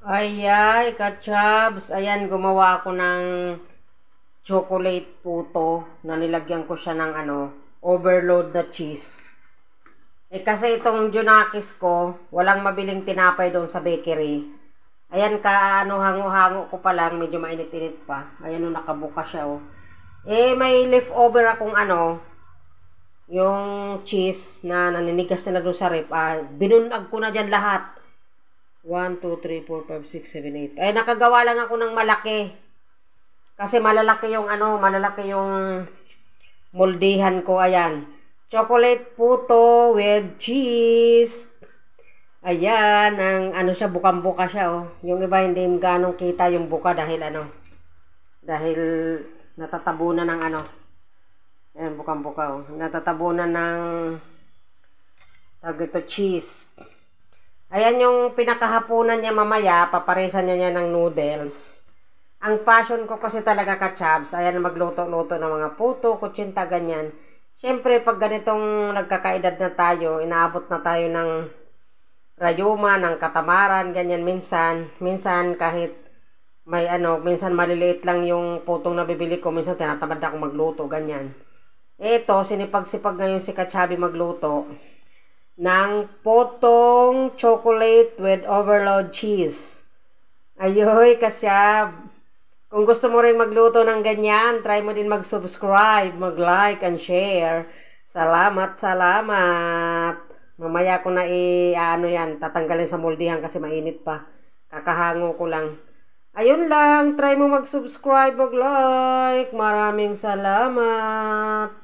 Ay, kachabs. Ayan, gumawa ako ng chocolate puto na nilagyan ko siya ng overload na cheese. Kasi itong Junakis ko, walang mabiling tinapay doon sa bakery. Ayan, hango-hango ko pa lang, medyo mainit-init pa. Ayan, nakabuka siya, oh. May leftover akong yung cheese na naninigas na doon sa rep. Binunag ko na dyan lahat. 1, 2, 3, 4, 5, 6, 7, 8. Ay, nakagawa lang ako ng malaki. Kasi malalaki yung moldihan ko. Ayan. Chocolate puto with cheese. Ayan, siya, bukang-buka siya, oh. Yung iba hindi ganong kita yung buka dahil dahil natatabunan ng ayan, bukang-buka, oh. Natatabunan ng cheese. Ayan yung pinakahapunan niya mamaya, paparisan niya ng noodles. Ang passion ko kasi talaga kachabs, ayan magluto-luto ng mga puto, kutsinta, ganyan. Siyempre, pag ganitong nagkakaedad na tayo, inaabot na tayo ng rayuma, ng katamaran, ganyan minsan kahit may minsan maliliit lang yung putong nabibili ko, minsan tinatamad akong magluto, ganyan. Ito, sinipag-sipag ngayon si Kachabi magluto ng potong chocolate with overload cheese. Ayoy, kasyab. Kung gusto mo rin magluto ng ganyan, try mo din mag-subscribe, mag-like, and share. Salamat. Mamaya ko na yan, tatanggalin sa moldihan kasi mainit pa. Kakahango ko lang. Ayun lang, try mo mag-subscribe, mag-like. Maraming salamat.